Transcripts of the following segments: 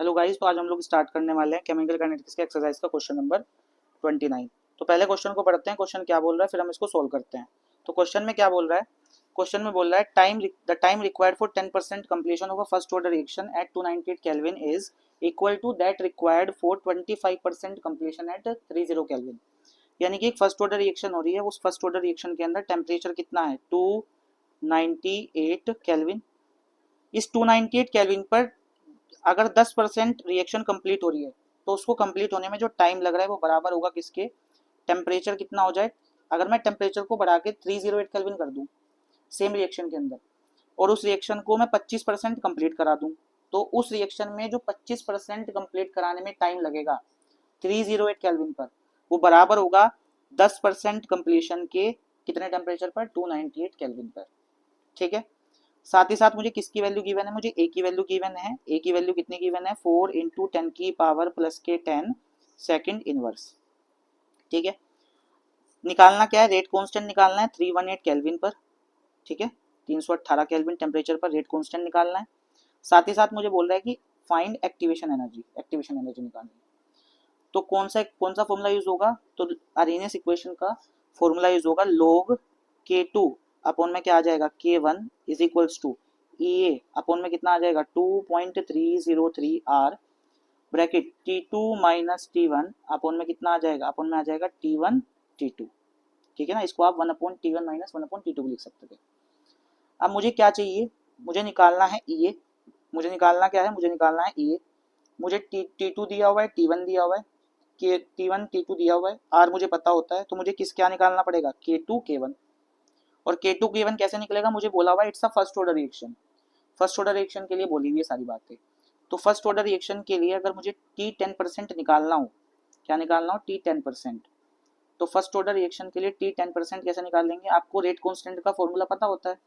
Hello guys, तो आज हम लोग स्टार्ट करने वाले हैं केमिकल काइनेटिक्स के एक्सरसाइज का क्वेश्चन नंबर 29। तो पहले क्वेश्चन को पढ़ते हैं, क्वेश्चन क्या बोल रहा है, फिर हम इसको सोल्व करते हैं। तो क्वेश्चन में क्या बोल रहा है? क्वेश्चन में बोल रहा है the time required for 10% completion of a first order reaction at 298 Kelvin is equal to that required for 25% completion at 30 Kelvin. यानी कि एक फर्स्ट ऑर्डर रिएक्शन हो रही है, उस फर्स्ट ऑर्डर रिएक्शन के अंदर टेम्परेचर कितना है 298 केल्विन। इस 298 केल्विन पर अगर 10% रिएक्शन कंप्लीट हो रही है तो उसको कंप्लीट होने में जो टाइम लग रहा है वो बराबर होगा किसके? टेम्परेचर कितना हो जाए, अगर मैं टेम्परेचर को बढ़ा के 308 केल्विन कर दूं सेम रिएक्शन के अंदर, और उस रिएक्शन को मैं 25% कंप्लीट करा दूं, तो उस रिएक्शन में जो 25% कंप्लीट कराने में टाइम लगेगा 308 केल्विन पर, वो बराबर होगा 10% कंप्लीशन के कितने टेम्परेचर पर? 298 केल्विन पर। ठीक है, साथ ही साथ मुझे किसकी वैल्यू गिवन है? मुझे ए की वैल्यू गिवन है। ए की वैल्यू कितनी गिवन है? 4 इंटू 10 की पावर प्लस के 10 सेकेंड इनवर्स। ठीक है, निकालना क्या है? रेट कांस्टेंट निकालना है 318 केल्विन पर। ठीक है, 318 केल्विन टेम्परेचर पर रेट कांस्टेंट निकालना है। साथ ही साथ मुझे बोल रहा है कि find activation energy, activation energy निकालनी है। तो कौन सा फॉर्मूला यूज होगा? तो अरेनियस इक्वेशन का फॉर्मूला यूज होगा, log K2 अपॉन में क्या आ जाएगा? K1 is equals to EA upon में कितना आ जाएगा? 2.303 R bracket T2 minus T1 upon में कितना आ जाएगा? अपॉन में आ जाएगा T1 T2। ठीक है ना, इसको आप 1 upon T1 minus 1 upon T2 भी लिख सकते थे। अब मुझे क्या चाहिए? मुझे निकालना है EA। मुझे निकालना क्या है? मुझे निकालना है EA। मुझे T2 दिया हुआ है, T1 दिया हुआ है, T1 T2 दिया हुआ है, R मुझे पता होता है, तो मुझे क्या निकालना पड़ेगा? K2 K1। और K2 K1 कैसे निकलेगा? मुझे बोला हुआ है it's a first order reaction. First order reaction के लिए बोली हुई है सारी बातें। तो फर्स्ट ऑर्डर रिएक्शन के लिए अगर मुझे T10% निकालना हो, क्या निकालना हो? T10%। तो फर्स्ट ऑर्डर रिएक्शन के लिए T10% कैसे निकालेंगे? आपको रेट कांस्टेंट का फॉर्मूला पता होता है।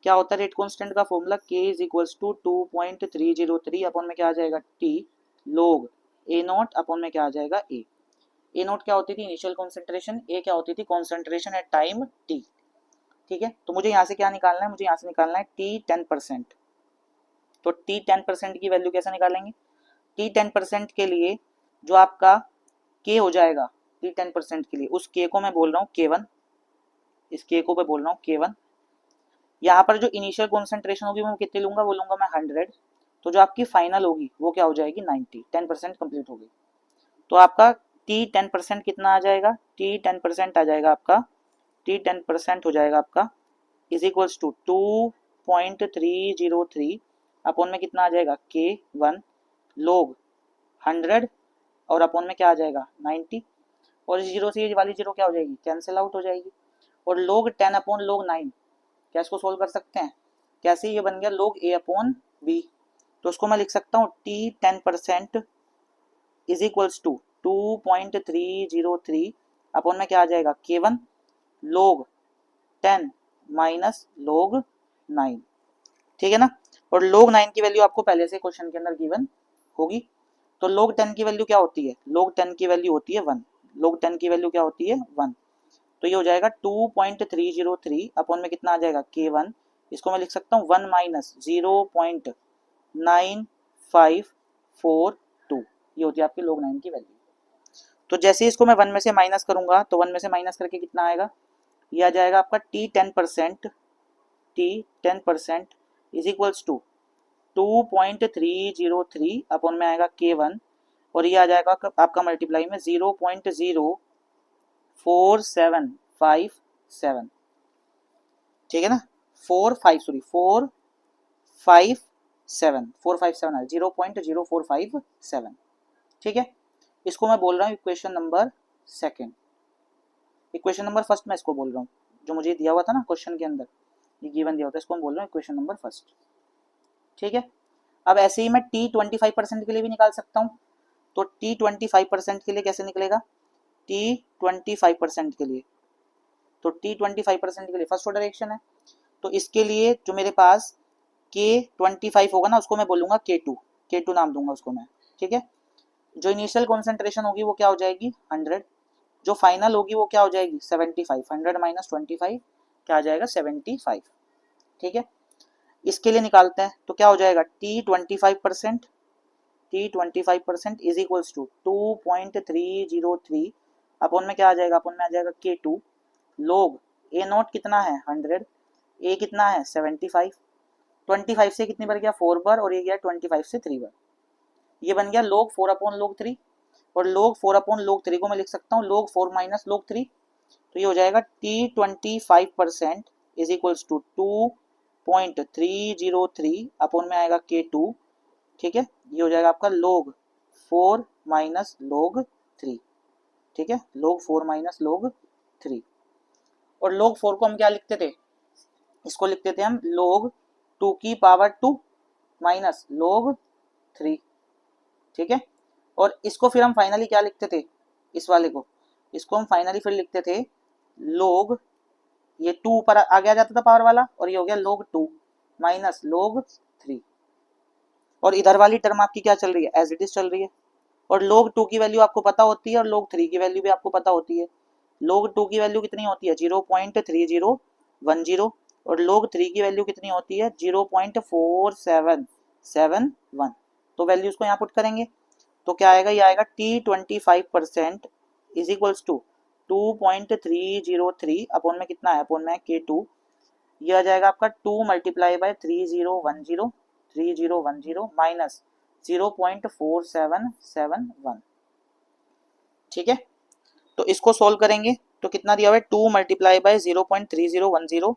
क्या होता है रेट कांस्टेंट का formula? K is equals to 2.303 upon में क्या आ जाएगा? T log A0 अपॉन में क्या आ जाएगा? A। A0 क्या होती थी? Initial concentration. A क्या होती थी? Concentration at time T। ठीक है, तो मुझे यहाँ से क्या निकालना है? मुझे यहाँ से निकालना है T10%। तो T10% की वैल्यू कैसे निकालेंगे? T10% के लिए जो आपका K हो जाएगा T10% के लिए, उस K को मैं बोल रहा हूँ K1। इस K को मैं बोल रहा हूँ K1। यहाँ पर जो इनिशियल कॉन्सेंट्रेशन होगी मैं कितनी लूंगा? वो लूंगा मैं 100। तो जो आपकी फाइनल होगी वो क्या हो जाएगी? 90। 10% कंप्लीट होगी। तो आपका T10% कितना आ जाएगा? T10% आ जाएगा आपका, T10% हो जाएगा आपका इज इक्वल्स टू 2.303 अपॉन में कितना आ जाएगा? K1 log 100 और अपॉन में क्या आ जाएगा? 90। और इस जीरो से ये वाली जीरो क्या हो जाएगी? कैंसिल आउट हो जाएगी। और log 10 अपॉन log 9, क्या इसको सोल्व कर सकते हैं? कैसे? ये बन गया log A अपॉन B। तो उसको मैं लिख सकता हूँ T10% is equals to 2.303 upon में क्या आ जाएगा? K1 log 10 minus log 9। ठीक है ना, और log 9 की वैल्यू आपको पहले से क्वेश्चन के अंदर गिवन होगी। तो log 10 की वैल्यू क्या होती है? log 10 की वैल्यू होती है 1। log 10 की वैल्यू क्या होती है? 1। तो ये हो जाएगा 2.303 अपॉन में कितना आ जाएगा? K1। इसको मैं लिख सकता हूँ 1 माइनस 0.9542। ये होती है आपकी log 9 की वैल्यू। तो जैसे इसको मैं 1 में से माइनस करूंगा तो 1 में से माइनस करके कितना आएगा? ये आ जाएगा आपका T10% is equals to 2.303 upon में आएगा K1, और ये आ जाएगा आपका मल्टीप्लाई में 0.04757। ठीक है ना, 457 है, 0.0457। ठीक है, इसको मैं बोल रहा हूँ equation number second. Equation number first मैं इसको बोल रहा हूँ, जो मुझे दिया हुआ था ना क्वेश्चन के अंदर, ये गिवन दिया होता है, इसको मैं बोल रहा हूँ इक्वेशन नंबर फर्स्ट। ठीक है, अब ऐसे ही मैं T25% के लिए भी निकाल सकता हूँ। तो T25% के लिए कैसे निकलेगा? T25% के लिए, तो T25% के लिए फर्स्ट ऑर्डर रिएक्शन है, तो इसके लिए जो मेरे पास K25 होगा ना, उसको मैं बोलूंगा K2। K2 नाम दूंगा उसको मैं। ठीक है, जो इनिशियल कॉन्सेंट्रेशन होगी वो क्या हो जाएगी? 100। जो फाइनल होगी वो क्या हो जाएगी? 75। 100 माइनस 25 क्या आ जाएगा? 75। ठीक है, इसके लिए निकालते हैं तो क्या हो जाएगा? T25% T25% is equals to 2.303 अपन में क्या आ जाएगा, अपन में आ जाएगा K2 लोग ए नोट कितना है 100, ए कितना है 75, 25 से कितनी बार गया 4 बार और ये गया 25 से 3 बार, ये बन गया log 4 अपॉन log 3 और log 4 अपॉन log 3 को मैं लिख सकता हूँ log 4 माइनस log 3, तो ये हो जाएगा T25% is equals to 2.303 upon में आएगा K2, ठीक है, ये हो जाएगा आपका log 4 माइनस log 3, ठीक है, log 4 माइनस log 3। और log 4 को हम क्या लिखते थे, इसको लिखते थे हम log 2 की पावर 2 माइनस log 3, ठीक है। और इसको फिर हम फाइनली क्या लिखते थे, इस वाले को, इसको हम फाइनली फिर लिखते थे log, ये 2 ऊपर आ गया जाता था पावर वाला और ये हो गया log 2 माइनस log 3, और इधर वाली टर्म आपकी क्या चल रही है, एज इट इज चल रही है। और log 2 की वैल्यू आपको पता होती है और log 3 की वैल्यू भी आपको पता होती है। log 2 की वैल्यू कितनी होती है 0.3010 और log 3 की वैल्यू कितनी होती है 0.4771। तो वैल्यूज को यहाँ पुट करेंगे तो क्या आएगा, ये आएगा T25% is equals to 2.303 upon में कितना है, अपॉन में K2, ये आ जाएगा आपका 2 मल्टीप्लाई बाय 3010 माइनस 0.4771, ठीक है। तो इसको सोल्व करेंगे तो कितना दिया हुआ है 2 मल्टीप्लाई बाय 0.3010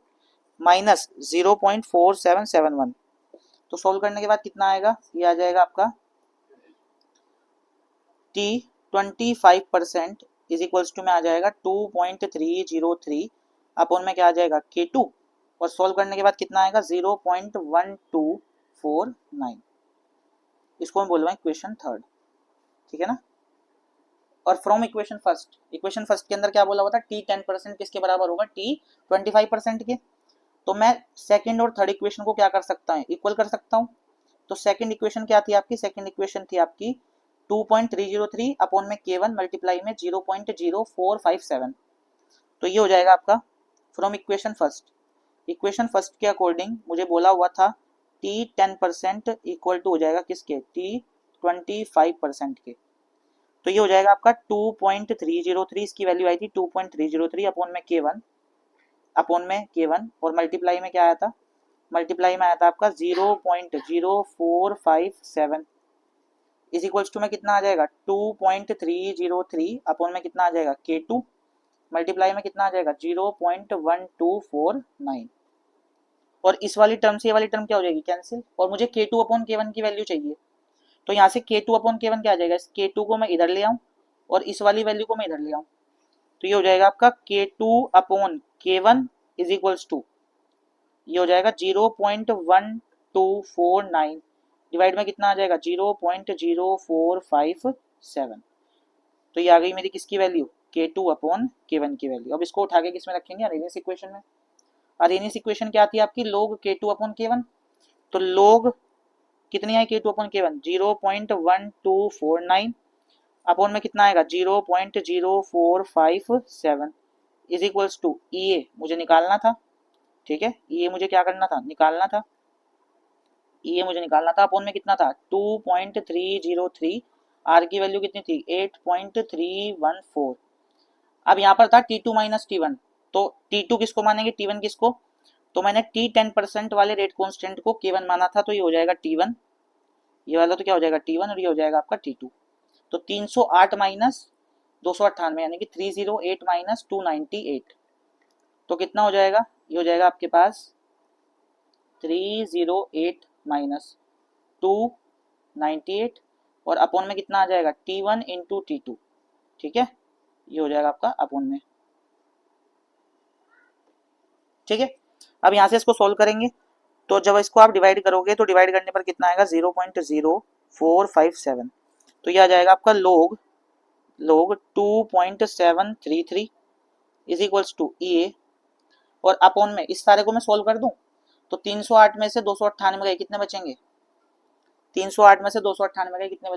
माइनस 0.4771, तो सोल्व करने के बाद कितना आएगा, ये आ जाएगा आपका T25% इज इक्वल्स टू में आ जाएगा 2.303 अपॉन में क्या आ जाएगा K2, और सोल्व करने के बाद कितना आएगा 0.1249, इसको मैं बोल रहा हूँ इक्वेशन थर्ड, ठीक है ना। और फ्रॉम इक्वेशन फर्स्ट के अंदर क्या बोला हुआ था, T10% किसके बराबर होगा T25% के, तो मैं सेकंड और थर्ड इक्वेशन को क्या कर सकता हूँ, इक्वल कर सकता हूँ। तो सेकंड इक्वेशन क्या थी आपकी, सेकंड इक्वेशन थी आपकी 2.303 अपॉन में K1 मल्टीप्लाई में 0.0457, तो ये हो जाएगा आपका फ्रॉम इक्वेशन फर्स्ट के अकॉर्डिंग मुझे बोला हुआ था T10% इक्वल टू हो जाएगा किसके, T25% के, तो ये हो जाएगा आपका 2.303, इसकी वैल्यू आई थी 2.303 अपॉन में K1 और मल्टीप्लाई में क्या आया था, मल्टीप्लाई में आया था आपका 0.0457 इज इक्वल्स टू में कितना आ जाएगा 2.303 अपॉन में कितना आ जाएगा K2 मल्टीप्लाई में कितना आ जाएगा 0.1249, और इस वाली टर्म से ये वाली टर्म क्या हो जाएगी कैंसिल, और मुझे K2 अपॉन K1 की वैल्यू चाहिए, तो यहाँ से K2 अपॉन K1 क्या आ जाएगा, इस K2 को मैं इधर ले आऊँ और इस वाली वैल्यू को मैं इधर ले आऊँ, तो ये हो जाएगा आपका K2 upon K1 is equals to, ये हो जाएगा 0.1249 डिवाइड में कितना आ जाएगा 0.0457, तो ये आ गई मेरी किसकी वैल्यू K2 अपॉन K1 की वैल्यू। अब इसको उठा के किसमें रखेंगे, अरेनियस इक्वेशन में। अरेनियस इक्वेशन क्या थी आपकी, log K2 अपॉन K1, तो log कितनी है K2 अपॉन K1 0.1249 अपॉन में कितना आएगा 0.0457 इज इक्वल्स टू EA मुझे निकालना था, ठीक है, EA मुझे क्या करना था, निकालना था, EA मुझे निकालना था, अपॉन में कितना था 2.303, R की वैल्यू कितनी थी 8.314। अब यहाँ पर था T2 माइनस T1, तो T2 किसको मानेंगे T1 किसको, तो मैंने T10% वाले रेट कांस्टेंट को K1 माना था, तो ये हो जाएगा T1, ये वाला तो क्या हो जाएगा T1 और ये हो जाएगा आपका T2, तो 308 माइनस 298 यानी कि 308 माइनस 298, तो कितना हो जाएगा, ये हो जाएगा आपके पास 308 माइनस 298 और अपॉन में कितना आ जाएगा T1 इंटू T2, ठीक है, ये हो जाएगा आपका अपॉन में, ठीक है। अब यहाँ से इसको सोल्व करेंगे तो जब इसको आप डिवाइड करोगे तो डिवाइड करने पर कितना आएगा 0.0457, तो ये आ जाएगा आपका log 2.733 is equals to EA, और अपॉन में इस सारे को मैं सोल्व कर दूं तो 308 में से 298 गए कितने बचेंगे, 308 में से 298 गए कितने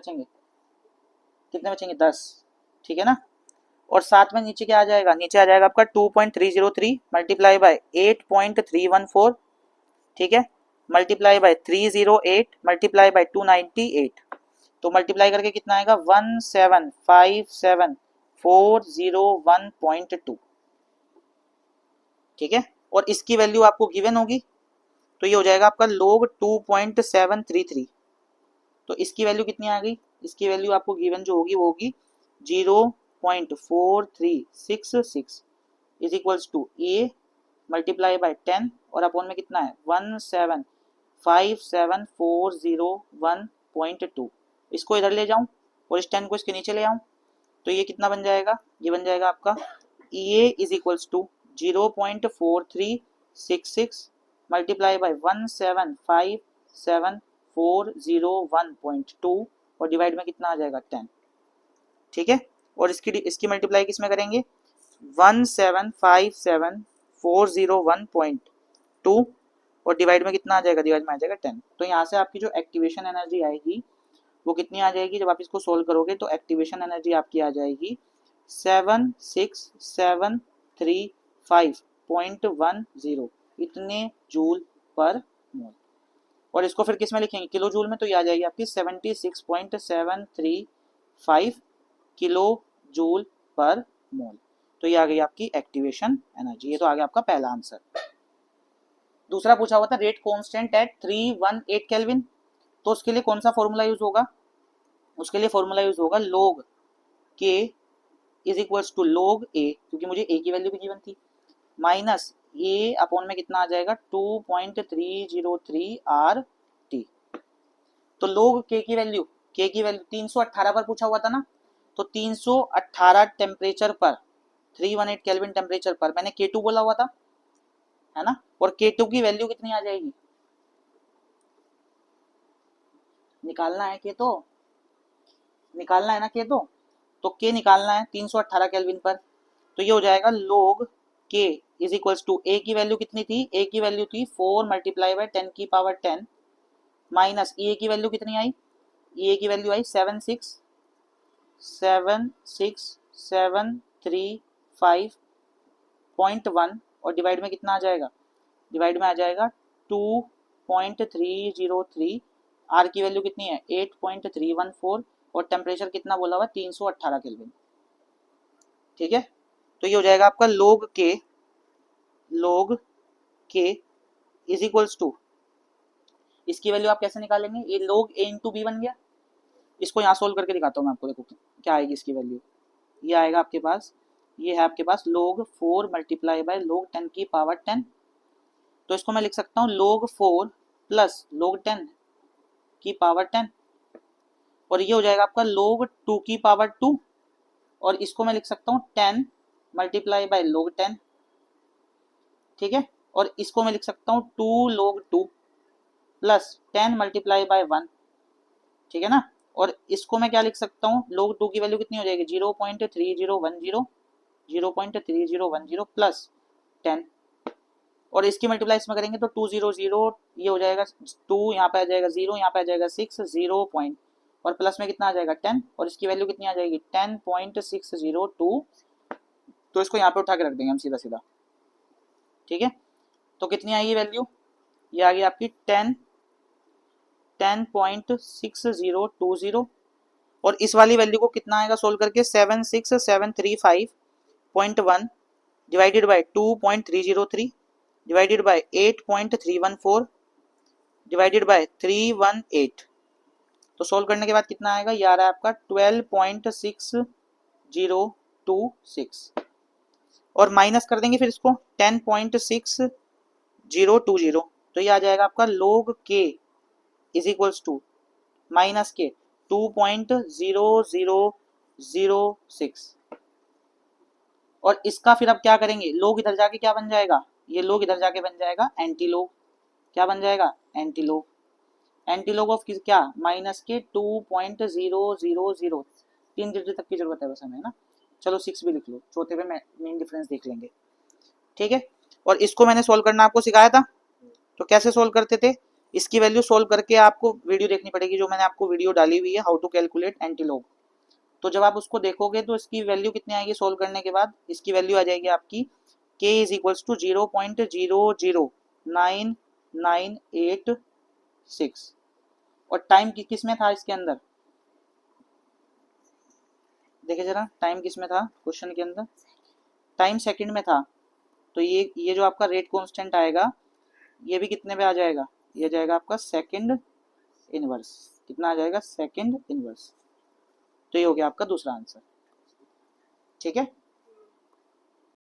बचेंगे, 10, ठीक है ना। और साथ में नीचे क्या आ जाएगा, नीचे आ जाएगा आपका 2.303 मल्टीप्लाई बाय 8.314, ठीक है, मल्टीप्लाई बाय 308 मल्टीप्लाई बाय 298, तो मल्टीप्लाई करके कितना आएगा 1757401.2। ठीक है, और इसकी वैल्यू आपको गिवन होगी, तो ये हो जाएगा आपका log 2.733। तो इसकी वैल्यू कितनी आ गई, इसकी वैल्यू आपको गिवन जो होगी वो होगी 0.4366 is equals to A multiply by 10 और अपॉन में कितना है 1757401.2। इसको इधर ले जाऊं और इस 10 को इसके नीचे ले आऊं, तो ये कितना बन जाएगा, ये बन जाएगा आपका A is equals to 0.4366 multiply by 1757401.2 और डिवाइड में कितना आ जाएगा 10। ठीक है, और इसकी मल्टीप्लाई किस में करेंगे 1757401.2 और डिवाइड में कितना आ जाएगा, डिवाइड में आ जाएगा 10। तो यहाँ से आपकी जो एक्टिवेशन एनर्जी आएगी वो कितनी आ जाएगी, जब आप इसको सोल्व करोगे तो एक्टिवेशन एनर्जी आपकी आ जाएगी 76735.10 इतने जूल पर मोल। और इसको फिर किस में लिखेंगे, किलो जूल में, तो ये आ जाएगी आपकी 76.735 किलो जूल पर मोल। तो ये आ गई आपकी एक्टिवेशन एनर्जी। ये तो आ गया आपका पहला आंसर। दूसरा पूछा हुआ था रेट कांस्टेंट एट 318 केल्विन, तो उसके लिए कौन सा फॉर्मूला यूज होगा, उसके लिए फॉर्मूला यूज होगा log k is equals to log a, क्योंकि मुझे a की वैल्यू भी गिवन थी, माइनस a अपॉन में कितना आ जाएगा 2.303 RT। तो log k की वैल्यू 318 पर पूछा हुआ था ना, तो 318 टेम्परेचर पर 318 केल्विन टेम्परेचर पर मैंने K2 बोला हुआ था, है ना, और K2 की वैल्यू कितनी आ जाएगी, निकालना है K, तो निकालना है ना K, तो K निकालना है 318 केल्विन पर। तो ये हो जाएगा log K is equals to A की वैल्यू कितनी थी, A की वैल्यू थी 4 मल्टीप्लाई बाय 10 की पावर 10 माइनस E की वैल्यू कितनी आई, E की वैल्यू आई 76735.1 और डिवाइड में कितना आ जाएगा, डिवाइड में आ जाएगा 2.303। R की वैल्यू कितनी है 8.314 और टेम्परेचर कितना बोला हुआ 318 केल्विन। ठीक है, तो ये हो जाएगा आपका log k is equals to, इसकी वैल्यू आप कैसे निकालेंगे, ये log a इंटू बी बन गया। इसको यहाँ सोल्व करके दिखाता हूँ मैं आपको, देखो क्या आएगी इसकी वैल्यू। ये आएगा आपके पास, ये है आपके पास log 4 मल्टीप्लाई बाय log 10 की पावर 10। तो इसको मैं लिख सकता हूँ log 4 प्लस log 10 की पावर 10 और ये हो जाएगा आपका log 2 की पावर 2 और इसको मैं लिख सकता हूँ 10 मल्टीप्लाई बाय log 10। ठीक है, और इसको मैं लिख सकता हूँ 2 log 2 प्लस 10 मल्टीप्लाई बाय 1। ठीक है ना, और इसको मैं क्या लिख सकता हूँ, log 2 की वैल्यू कितनी हो जाएगी 0.3010 प्लस 10 और इसकी मल्टीप्लाई इसमें करेंगे तो 200, ये हो जाएगा 2, यहाँ पे आ जाएगा 0, यहाँ पे आ जाएगा 6, 0 पॉइंट और प्लस में कितना आ जाएगा 10 और इसकी वैल्यू कितनी आ जाएगी 10.602। तो इसको यहाँ पे उठा के रख देंगे हम सीधा सीधा। ठीक है, तो कितनी आई ये वैल्यू, ये आ गई आपकी 10.6020 और इस वाली वैल्यू को कितना आएगा सोल्व करके 76735.1 divided by 2.303 divided by 8.314 divided by 318। तो सोल्व करने के बाद कितना आएगा, ये आ रहा है आपका 12.6026 और माइनस कर देंगे फिर इसको 10.6020। तो ये आ जाएगा आपका log k is equals to minus के 2.0006 और इसका फिर अब क्या करेंगे, लोग इधर जाके क्या बन जाएगा, ये लोग इधर जाके बन जाएगा एंटी लोग। क्या बन जाएगा, एंटी लोग। एंटी लोग ऑफ क्या, माइनस के 2.000, 3 डिजिट तक की जरूरत है बस हमें ना, चलो 6 भी लिख लो, चौथे पे मेन डिफरेंस देख लेंगे। ठीक है, और इसको मैंने सोल्व करना आपको सिखाया था, तो कैसे सोल्व करते थे, इसकी वैल्यू सोल्व करके आपको वीडियो देखनी पड़ेगी, जो मैंने आपको वीडियो डाली हुई है how to calculate antilog. तो जब आप उसको देखोगे तो इसकी वैल्यू कितनी आएगी सोल्व करने के बाद, इसकी वैल्यू आ जाएगी आपकी k इज इक्वल्स टू 0.009986 और टाइम किस में था इसके अंदर, देखिए जरा टाइम किस में था क्वेश्चन के अंदर, टाइम सेकंड में था। तो ये जो आपका रेट कांस्टेंट आएगा ये भी कितने पे आ जाएगा, ये जाएगा आपका सेकंड इनवर्स। कितना आ जाएगा, सेकंड इनवर्स। तो ये हो गया आपका दूसरा आंसर। ठीक है।